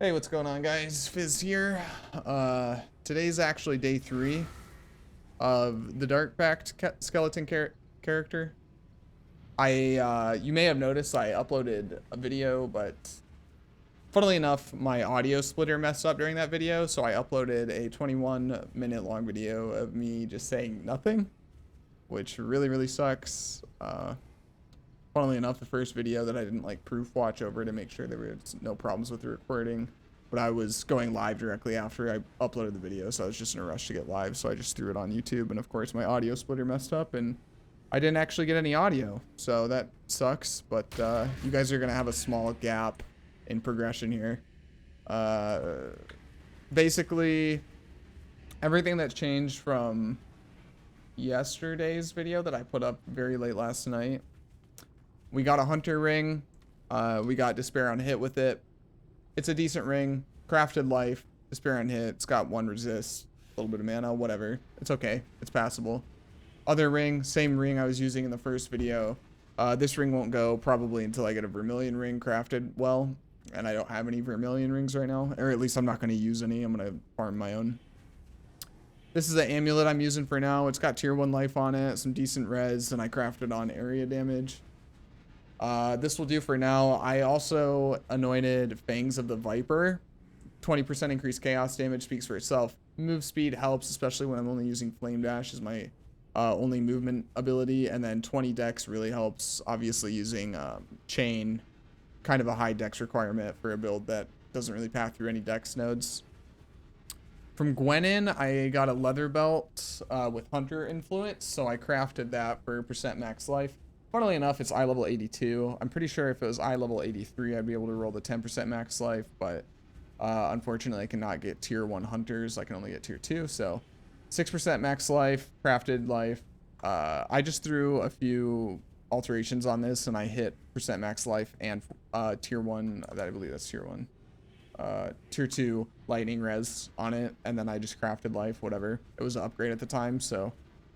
Hey, what's going on, guys? Fizz here. Today's actually day 3 of the Dark Pact skeleton character. You may have noticed I uploaded a video, but funnily enough, my audio splitter messed up during that video, so I uploaded a 21-minute long video of me just saying nothing, which really sucks. Funnily enough, the first video that I didn't like proof watch over to make sure there was no problems with the recording, but I was going live directly after I uploaded the video, so I was just in a rush to get live, so I just threw it on YouTube, and of course my audio splitter messed up, and I didn't actually get any audio, so that sucks, but you guys are going to have a small gap in progression here. Basically, everything that changed from yesterday's video that I put up very late last night. We got a hunter ring. We got despair on hit with it. It's a decent ring. Crafted life. Despair on hit. It's got 1 resist. A little bit of mana. Whatever. It's okay. It's passable. Other ring. Same ring I was using in the first video. This ring won't go probably until I get a vermilion ring crafted well. And I don't have any vermilion rings right now. Or at least I'm not going to use any. I'm going to farm my own. This is an amulet I'm using for now. It's got tier 1 life on it. Some decent res. And I crafted on area damage. This will do for now. I also anointed Fangs of the Viper. 20% increased chaos damage speaks for itself. Move speed helps, especially when I'm only using Flame Dash as my only movement ability. And then 20 dex really helps. Obviously using Chain, kind of a high dex requirement for a build that doesn't really pass through any dex nodes. From Gwenin, I got a leather belt with Hunter influence, so I crafted that for % max life. Funnily enough, it's eye level 82. I'm pretty sure if it was eye level 83, I'd be able to roll the 10% max life, but unfortunately, I cannot get tier 1 hunters. I can only get tier 2, so 6% max life, crafted life. I just threw a few alterations on this, and I hit % max life and tier 1, I believe that's tier 1. Tier 2 lightning res on it, and then I just crafted life, whatever. It was an upgrade at the time, so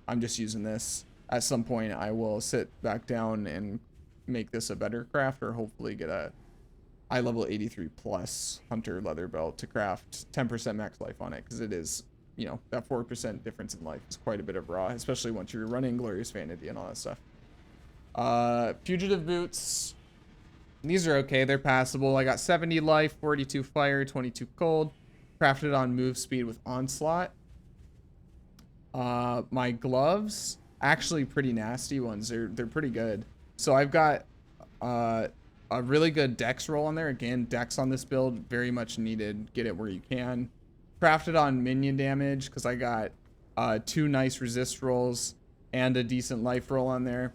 I'm just using this. At some point, I will sit back down and make this a better craft, or hopefully get a eye level 83 plus hunter leather belt to craft 10% max life on it, because it is, you know, that 4% difference in life is quite a bit of raw, especially once you're running Glorious Vanity and all that stuff. Fugitive boots. These are okay. They're passable. I got 70 life, 42 fire, 22 cold. Crafted on move speed with onslaught. My gloves. Actually pretty nasty ones. They're pretty good. So I've got a really good dex roll on there. Again, dex on this build very much needed. Get it where you can. Crafted on minion damage because I got 2 nice resist rolls and a decent life roll on there.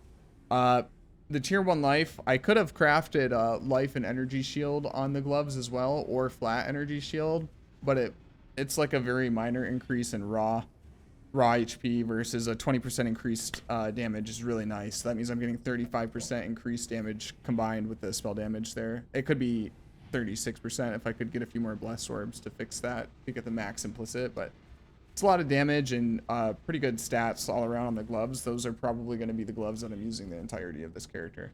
The tier 1 life, I could have crafted life and energy shield on the gloves as well, or flat energy shield, but it's like a very minor increase in raw HP versus a 20% increased damage is really nice. That means I'm getting 35% increased damage combined with the spell damage there. It could be 36% if I could get a few more blessed orbs to fix that to get the max implicit, but it's a lot of damage and pretty good stats all around on the gloves. Those are probably going to be the gloves that I'm using the entirety of this character.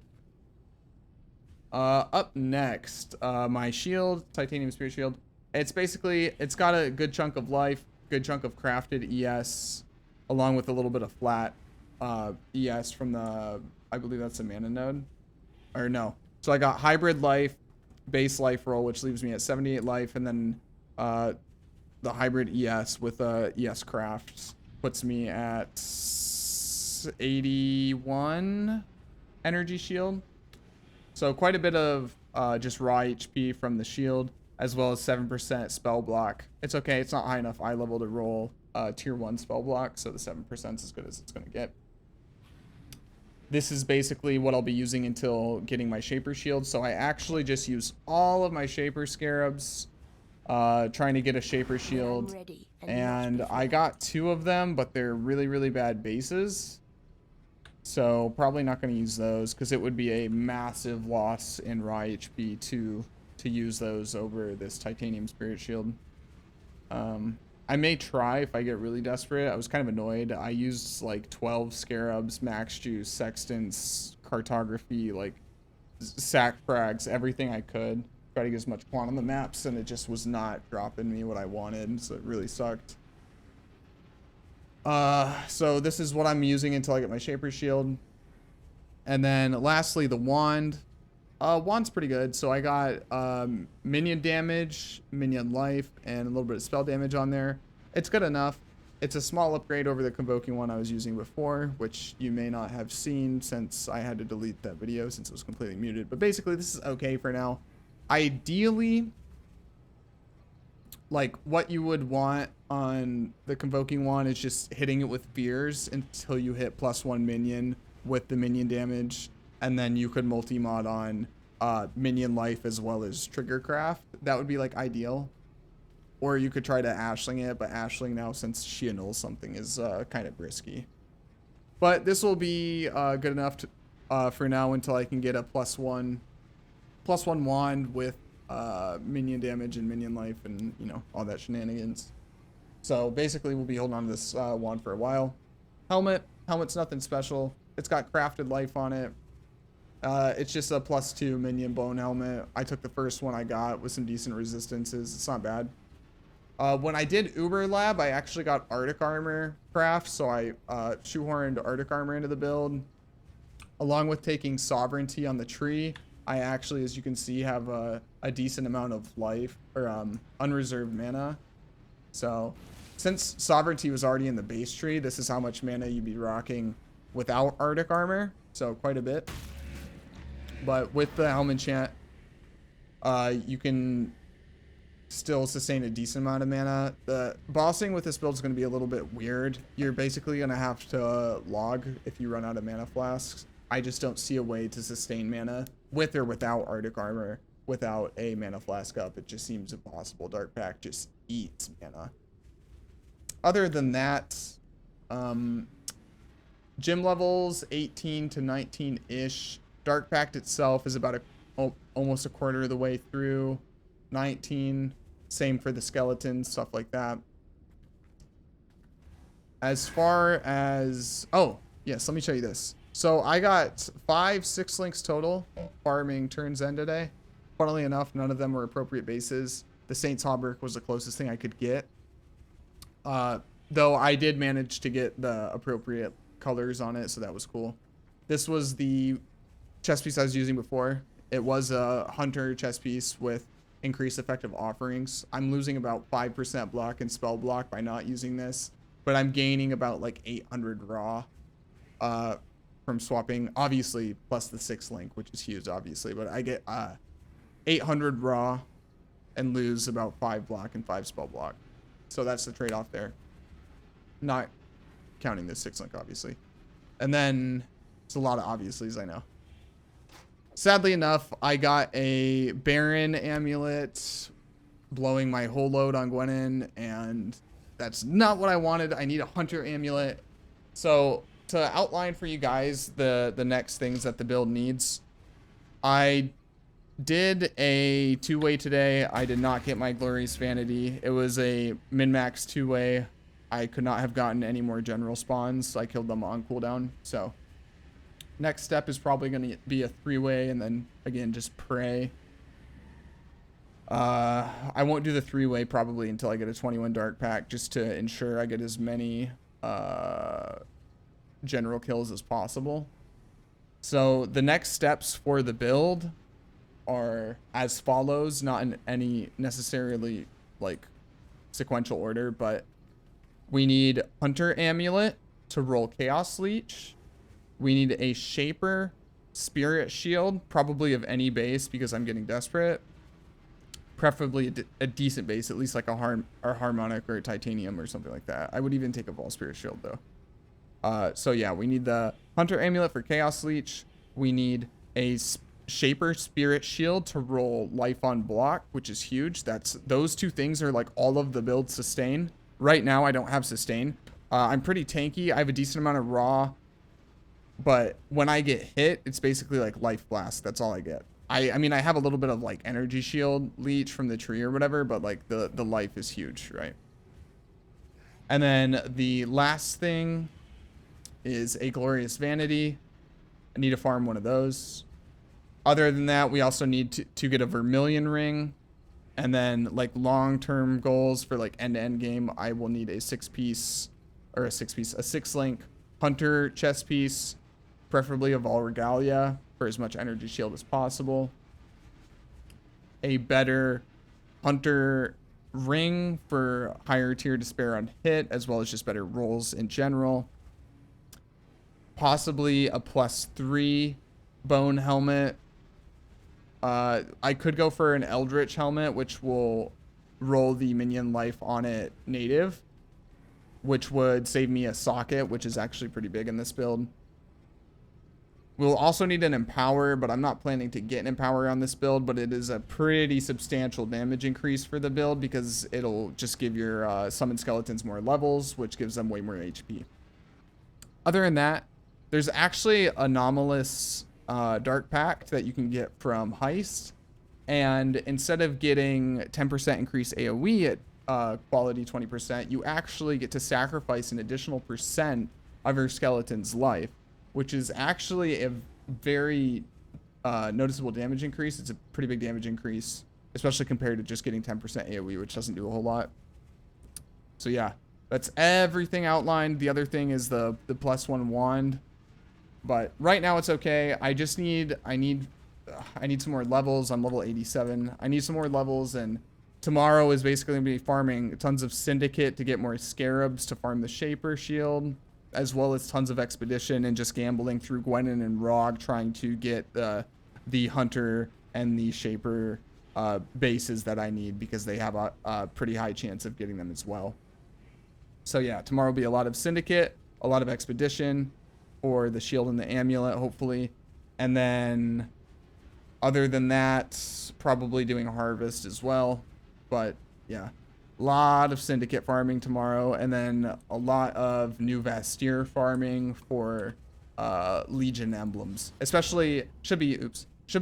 Up next, my shield, Titanium Spirit Shield. It's got a good chunk of life, good chunk of crafted ES, along with a little bit of flat ES from the, I believe that's a mana node, or no. So I got hybrid life, base life roll, which leaves me at 78 life, and then the hybrid ES with ES craft puts me at 81 energy shield. So quite a bit of just raw HP from the shield, as well as 7% spell block. It's okay, it's not high enough eye level to roll tier 1 spell block, so the 7% is as good as it's going to get. This is basically what I'll be using until getting my Shaper Shield, so I actually just use all of my Shaper Scarabs, trying to get a Shaper Shield, and I got 2 of them, but they're really bad bases, so probably not going to use those, because it would be a massive loss in raw HP to use those over this Titanium Spirit Shield. I may try if I get really desperate. I was kind of annoyed. I used like 12 Scarabs, Max Juice, Sextants, Cartography, like sack frags, everything I could try to get as much quant on the maps, and it just was not dropping me what I wanted, so it really sucked. So this is what I'm using until I get my Shaper Shield. And then lastly, the wand. Wand's pretty good. So I got minion damage, minion life, and a little bit of spell damage on there. It's good enough. It's a small upgrade over the Convoking one I was using before, which you may not have seen since I had to delete that video since it was completely muted. But basically, this is okay for now. Ideally, like what you would want on the Convoking one is just hitting it with fears until you hit +1 minion with the minion damage, and then you could multi-mod on minion life as well as trigger craft. That would be like ideal. Or you could try to Ashling it, but Ashling now, since she annuls something, is kind of risky. But this will be good enough to, for now until I can get a +1 wand with minion damage and minion life and, you know, all that shenanigans. So basically we'll be holding on to this wand for a while. Helmet's nothing special. It's got crafted life on it. It's just a +2 minion bone helmet. I took the first one I got with some decent resistances. It's not bad. When I did Uber Lab, I actually got Arctic Armor craft, so I shoehorned Arctic Armor into the build. Along with taking Sovereignty on the tree, I actually, as you can see, have a decent amount of life, or unreserved mana. So, since Sovereignty was already in the base tree, this is how much mana you'd be rocking without Arctic Armor, so quite a bit. But with the Helm enchant, you can still sustain a decent amount of mana. The bossing with this build is going to be a little bit weird. You're basically going to have to log if you run out of mana flasks. I just don't see a way to sustain mana with or without Arctic Armor without a mana flask up. It just seems impossible. Dark Pact just eats mana. Other than that, gym levels 18 to 19-ish. Dark Pact itself is about almost a quarter of the way through. 19. Same for the skeletons, stuff like that. As far as... Oh, yes, let me show you this. So I got 5 6 links total farming turns end today. Funnily enough, none of them were appropriate bases. The Saints Hauberk was the closest thing I could get. Though I did manage to get the appropriate colors on it, so that was cool. This was the chess piece I was using before. It was a Hunter chess piece with increased effective offerings. I'm losing about 5% block and spell block by not using this, but I'm gaining about like 800 raw from swapping, obviously, plus the 6 link, which is huge, obviously, but I get 800 raw and lose about 5 block and 5 spell block. So that's the trade-off there. Not counting the 6 link, obviously. And then it's a lot of obviously's, I know. Sadly enough, I got a Baron amulet blowing my whole load on Gwenin, and that's not what I wanted. I need a Hunter amulet. So to outline for you guys the next things that the build needs, I did a 2-way today. I did not get my Glorious Vanity. It was a min-max 2-way. I could not have gotten any more general spawns. I killed them on cooldown, so... Next step is probably going to be a 3-way, and then, again, just pray. I won't do the 3-way probably until I get a 21 Dark Pack, just to ensure I get as many general kills as possible. So the next steps for the build are as follows, not in any necessarily, like, sequential order, but we need Hunter Amulet to roll Chaos Leech. We need a Shaper Spirit Shield, probably of any base because I'm getting desperate. Preferably a decent base, at least like a Harmonic or a Titanium or something like that. I would even take a Vol Spirit Shield though. So yeah, we need the Hunter Amulet for Chaos Leech. We need a Shaper Spirit Shield to roll Life on Block, which is huge. Those two things are like all of the build sustain. Right now I don't have sustain. I'm pretty tanky. I have a decent amount of raw. But when I get hit, it's basically like Life Blast. That's all I get. I mean, I have a little bit of like Energy Shield leech from the tree or whatever, but like the life is huge, right? And then the last thing is a Glorious Vanity. I need to farm one of those. Other than that, we also need to get a Vermilion ring. And then like long-term goals for like end-to-end game, I will need a 6-link hunter chest piece, preferably of all regalia for as much energy shield as possible. A better hunter ring for higher tier despair on hit, as well as just better rolls in general. Possibly a +3 bone helmet. I could go for an Eldritch helmet, which will roll the minion life on it native, which would save me a socket, which is actually pretty big in this build. We'll also need an Empower, but I'm not planning to get an Empower on this build, but it is a pretty substantial damage increase for the build because it'll just give your summoned skeletons more levels, which gives them way more HP. Other than that, there's actually anomalous Dark Pact that you can get from Heist, and instead of getting 10% increase AoE at quality 20%, you actually get to sacrifice an additional % of your skeleton's life, which is actually a very noticeable damage increase. It's a pretty big damage increase, especially compared to just getting 10% AoE, which doesn't do a whole lot. So yeah, that's everything outlined. The other thing is the +1 wand. But right now it's okay. I need some more levels. I'm level 87. I need some more levels, and tomorrow is basically going to be farming tons of Syndicate to get more Scarabs to farm the Shaper shield, as well as tons of Expedition and just gambling through Gwenin and Rog trying to get the Hunter and the Shaper bases that I need, because they have a pretty high chance of getting them as well. So yeah, tomorrow will be a lot of Syndicate, a lot of Expedition, or the shield and the amulet, hopefully. And then other than that, probably doing Harvest as well. But yeah, a lot of Syndicate farming tomorrow, and then a lot of new Vastyr farming for Legion emblems. Especially should be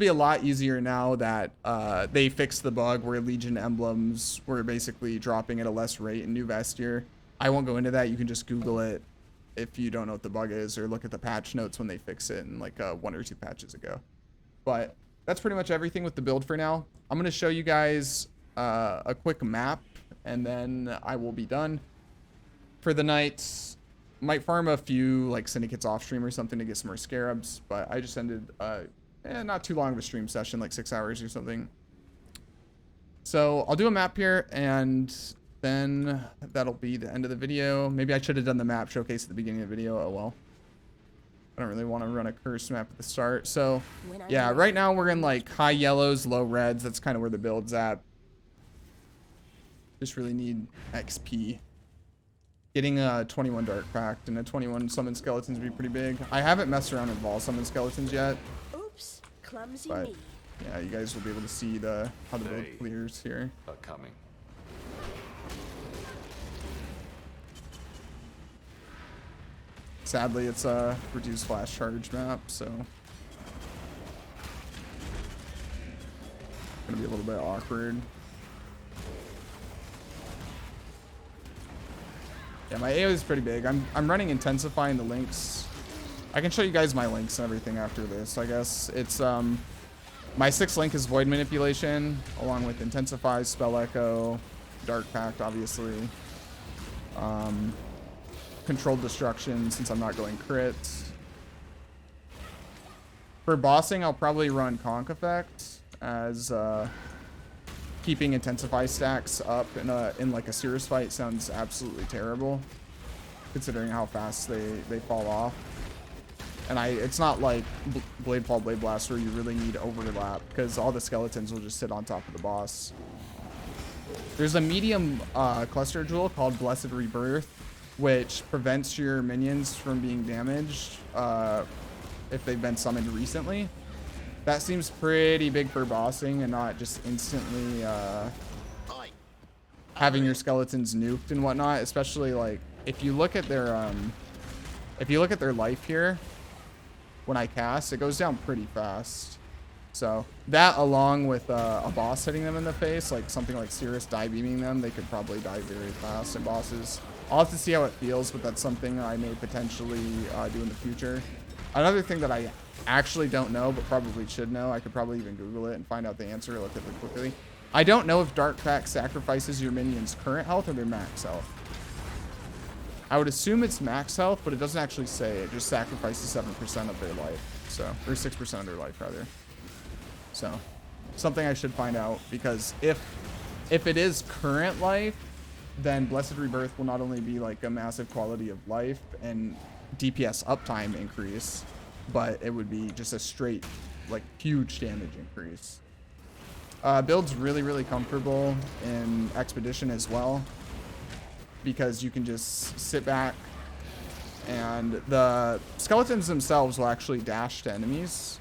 a lot easier now that they fixed the bug where Legion emblems were basically dropping at a less rate in new Vastyr. I won't go into that. You can just Google it if you don't know what the bug is, or look at the patch notes when they fix it in like 1 or 2 patches ago. But that's pretty much everything with the build for now. I'm going to show you guys a quick map, and then I will be done for the night. Might farm a few like Syndicates off stream or something to get some more Scarabs, but I just ended not too long of a stream session, like 6 hours or something. So I'll do a map here, and then that'll be the end of the video. Maybe I should have done the map showcase at the beginning of the video. Oh well. I don't really want to run a curse map at the start. So yeah, right now we're in like high yellows, low reds. That's kind of where the build's at. Just really need XP. Getting a 21 Dark Pact and a 21 Summon Skeletons would be pretty big. I haven't messed around with Vol Summon Skeletons yet. Oops, clumsy but me. yeah, you guys will be able to see how the build clears here. Coming. Sadly, it's a reduced flash charge map, so gonna be a little bit awkward. Yeah, my AO is pretty big. I'm running intensifying the links. I can show you guys my links and everything after this. I guess it's my 6th link is Void Manipulation, along with Intensify, Spell Echo, Dark Pact, obviously. Controlled Destruction, since I'm not going crits. For bossing, I'll probably run Conk Effect as keeping Intensify stacks up in like a serious fight sounds absolutely terrible, considering how fast they fall off. And it's not like Blade Fall, Blade Blast where you really need overlap, because all the skeletons will just sit on top of the boss. There's a medium cluster jewel called Blessed Rebirth, which prevents your minions from being damaged if they've been summoned recently. That seems pretty big for bossing and not just instantly having your skeletons nuked and whatnot. Especially like if you look at their life here, when I cast, it goes down pretty fast. So that, along with a boss hitting them in the face, like something like Cirrus die beaming them, they could probably die very fast in bosses. I'll have to see how it feels, but that's something I may potentially do in the future. Another thing that I actually don't know, but probably should know. I could probably even Google it and find out the answer relatively quickly. I don't know if Dark Pact sacrifices your minions' current health or their max health. I would assume it's max health, but it doesn't actually say. It just sacrifices 7% of their life. So, or 6% of their life, rather. So, something I should find out, because if it is current life, then Blessed Rebirth will not only be like a massive quality of life and DPS uptime increase, but it would be just a straight, like, huge damage increase. Build's really comfortable in Expedition as well, because you can just sit back, and the skeletons themselves will actually dash to enemies.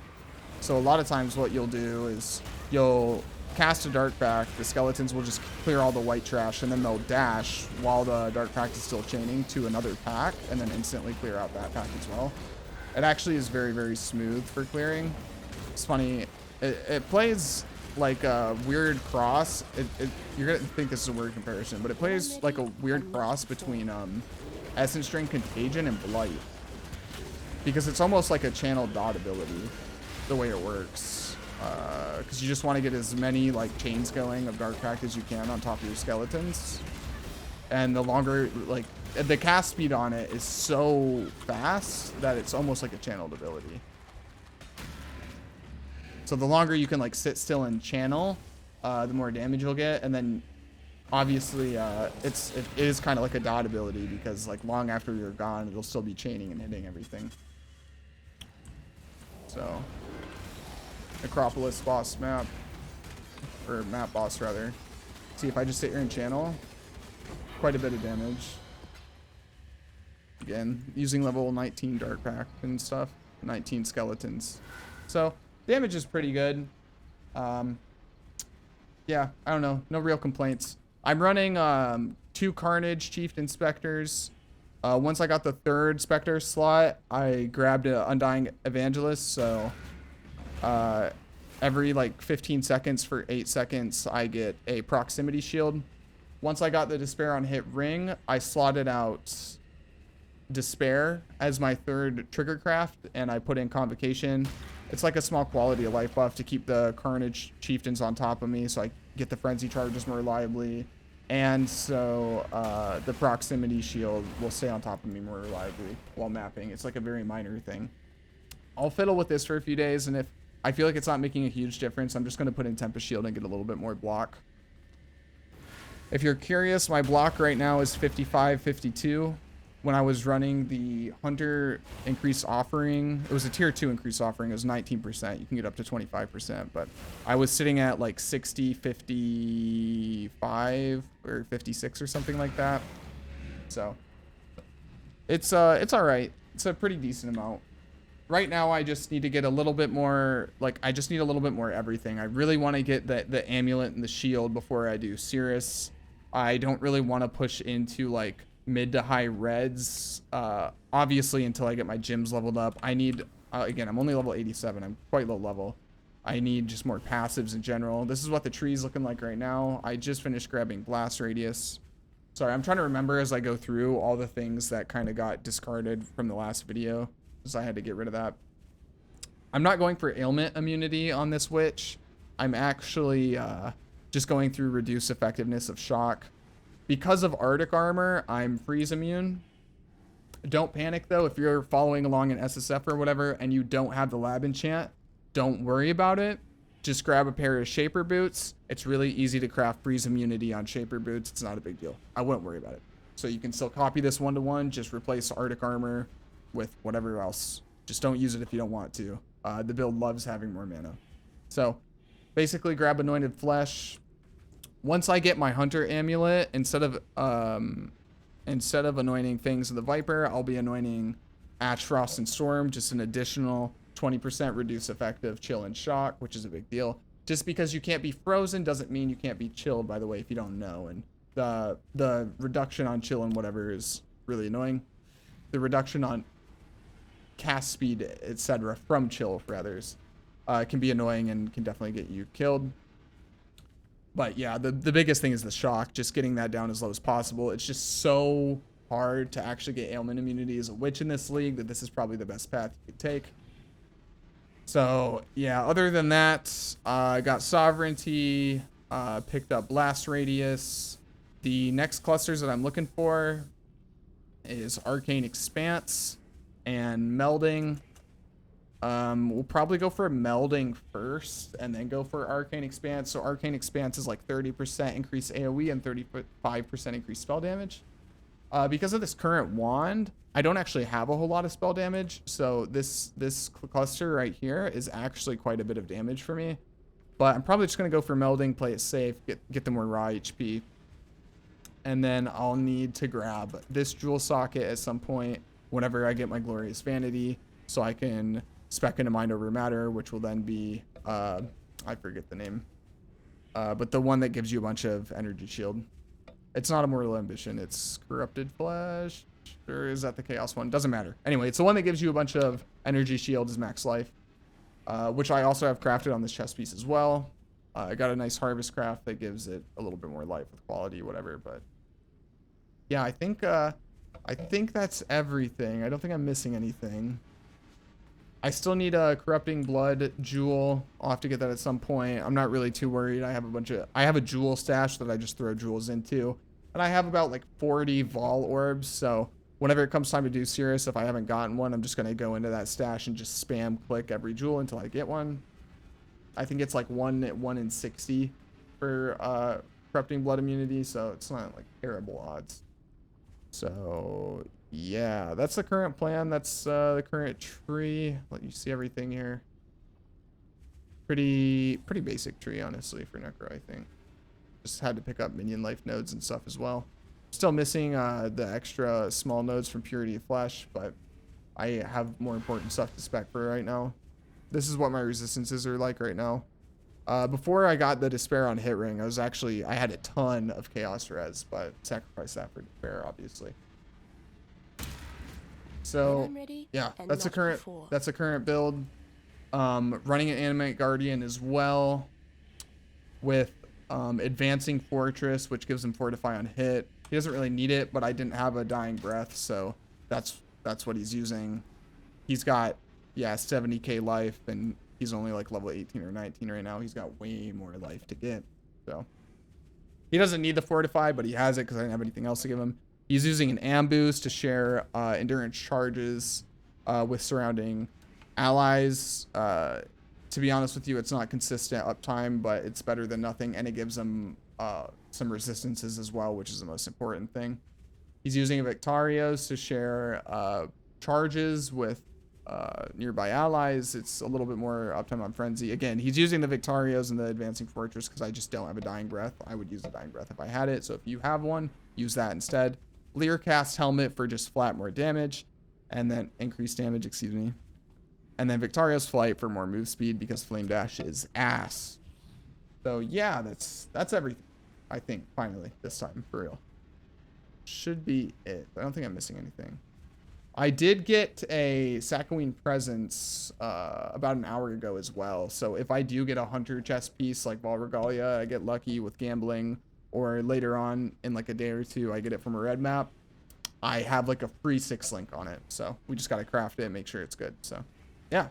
So a lot of times what you'll do is you'll cast a Dark Pact, the skeletons will just clear all the white trash, and then they'll dash while the Dark Pact is still chaining to another pack, and then instantly clear out that pack as well. It actually is very smooth for clearing. It's funny, it plays like a weird cross. You're gonna think this is a weird comparison, but it plays like a weird cross between Essence Drain, Contagion, and Blight, because it's almost like a channeled dot ability the way it works, because you just want to get as many like chains going of Dark Pact as you can on top of your skeletons, and the longer, like, the cast speed on it is so fast that it's almost like a channeled ability. So the longer you can like sit still and channel, the more damage you'll get. And then obviously it is kind of like a dot ability, because like long after you're gone, it'll still be chaining and hitting everything. So Acropolis boss map, or map boss rather. See, if I just sit here and channel, quite a bit of damage. Again, using level 19 Dark Pact and stuff, 19 skeletons. So damage is pretty good. Yeah, I don't know. No real complaints. I'm running 2 Carnage Chieftain Specters. Once I got the 3rd Spectre slot, I grabbed an Undying Evangelist. So every like 15 seconds for 8 seconds, I get a proximity shield. Once I got the Despair on hit ring, I slotted out Despair as my 3rd trigger craft, and I put in Convocation. It's like a small quality of life buff to keep the Carnage Chieftains on top of me, so I get the Frenzy charges more reliably, and so the Proximity Shield will stay on top of me more reliably while mapping. It's like a very minor thing. I'll fiddle with this for a few days, and if I feel like it's not making a huge difference, I'm just going to put in Tempest Shield and get a little bit more block. If you're curious, my block right now is 55-52. When I was running the Hunter increased offering, it was a tier 2 increased offering. It was 19%. You can get up to 25%, but I was sitting at like 60, 55 or 56 or something like that. So it's all right. It's a pretty decent amount. Right now, I just need to get a little bit more, like, I just need a little bit more everything. I really want to get the amulet and the shield before I do Cirrus. I don't really want to push into like mid to high reds, obviously, until I get my gyms leveled up. I need, again, I'm only level 87. I'm quite low level. I need just more passives in general. This is what the tree's looking like right now. I just finished grabbing Blast Radius. Sorry, I'm trying to remember as I go through all the things that kind of got discarded from the last video, because I had to get rid of that. I'm not going for ailment immunity on this witch. I'm actually just going through reduced effectiveness of shock. Because of Arctic armor, I'm freeze immune. Don't panic though. If you're following along in SSF or whatever and you don't have the lab enchant, don't worry about it. Just grab a pair of Shaper boots. It's really easy to craft freeze immunity on Shaper boots. It's not a big deal. I wouldn't worry about it. So you can still copy this 1-to-1. Just replace Arctic armor with whatever else. Just don't use it if you don't want to. The build loves having more mana. So basically grab Anointed Flesh. Once I get my Hunter amulet, instead of anointing things in the Viper, I'll be anointing Ash, Frost, and Storm, just an additional 20% reduce effective chill and shock, which is a big deal. Just because you can't be frozen doesn't mean you can't be chilled, by the way, if you don't know. And the reduction on chill and whatever is really annoying. The reduction on cast speed, etc., from chill, rather, can be annoying and can definitely get you killed. But yeah, the biggest thing is the shock, just getting that down as low as possible. It's just so hard to actually get ailment immunity as a witch in this league that this is probably the best path you could take. So yeah, other than that, I got sovereignty, picked up blast radius. The next clusters that I'm looking for is arcane expanse and melding. We'll probably go for melding first and then go for arcane expanse. So arcane expanse is like 30% increase AoE and 35% increase spell damage. Because of this current wand, I don't actually have a whole lot of spell damage. So this cluster right here is actually quite a bit of damage for me. But I'm probably just going to go for melding, play it safe, get the more raw HP. And then I'll need to grab this jewel socket at some point whenever I get my glorious vanity, so I can spec into mind over matter, which will then be, I forget the name, but the one that gives you a bunch of energy shield. It's not Immortal Ambition, it's Corrupted Flesh, or is that the Chaos one? Doesn't matter. Anyway, it's the one that gives you a bunch of energy shield as max life, which I also have crafted on this chest piece as well. I got a nice harvest craft that gives it a little bit more life with quality, whatever, but yeah, I think that's everything. I don't think I'm missing anything. I still need a Corrupting Blood jewel. I'll have to get that at some point. I'm not really too worried. I have a jewel stash that I just throw jewels into. And I have about like 40 Vol orbs. So whenever it comes time to do Cirrus, if I haven't gotten one, I'm just going to go into that stash and just spam click every jewel until I get one. I think it's like 1 in 60 for Corrupting Blood immunity. So it's not like terrible odds. So yeah, that's the current plan. That's the current tree. Let you see everything here. Pretty basic tree, honestly, for Necro, I think. Just had to pick up minion life nodes and stuff as well. Still missing the extra small nodes from Purity of Flesh, but I have more important stuff to spec for right now. This is what my resistances are like right now. Before I got the Despair on hit ring, I had a ton of Chaos Res, but sacrificed that for Despair, obviously. So yeah, that's a current build. Running an Animate Guardian as well, with advancing Fortress, which gives him Fortify on hit. He doesn't really need it, but I didn't have a Dying Breath, so that's what he's using. He's got 70k life, and he's only like level 18 or 19 right now. He's got way more life to get, so he doesn't need the Fortify, but he has it because I didn't have anything else to give him. He's using an Ambush to share endurance charges with surrounding allies. To be honest with you, it's not consistent uptime, but it's better than nothing, and it gives them some resistances as well, which is the most important thing. He's using a Victorios to share charges with nearby allies. It's a little bit more uptime on Frenzy. Again, he's using the Victorios and the Advancing Fortress because I just don't have a Dying Breath. I would use a Dying Breath if I had it, so if you have one, use that instead. Learcast Helmet for just flat more damage, and then increased damage, excuse me. And then Victorious Flight for more move speed because Flame Dash is ass. So yeah, that's everything. I think finally this time for real. Should be it. I don't think I'm missing anything. I did get a Sakoween Presence about an hour ago as well. So if I do get a Hunter chest piece like Vol Regalia, I get lucky with gambling, or later on in like a day or two I get it from a red map, I have like a free 6 link on it. So we just got to craft it and make sure it's good. So yeah.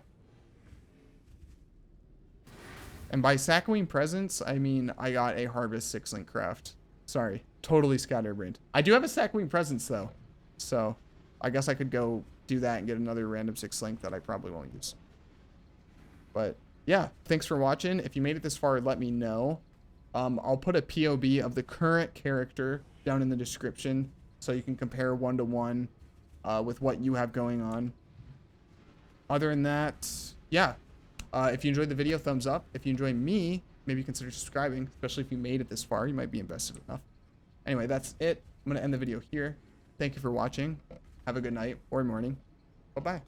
And by Sakoween Presence, I mean I got a Harvest 6 link craft. Sorry, totally scatterbrained. I do have a Sakoween Presence though, so I guess I could go do that and get another random 6 link that I probably won't use. But yeah, thanks for watching. If you made it this far, let me know. I'll put a POV of the current character down in the description so you can compare 1-to-1 with what you have going on. Other than that, yeah. If you enjoyed the video, thumbs up. If you enjoy me, maybe consider subscribing, especially if you made it this far. You might be invested enough. Anyway, that's it. I'm going to end the video here. Thank you for watching. Have a good night or morning. Bye-bye.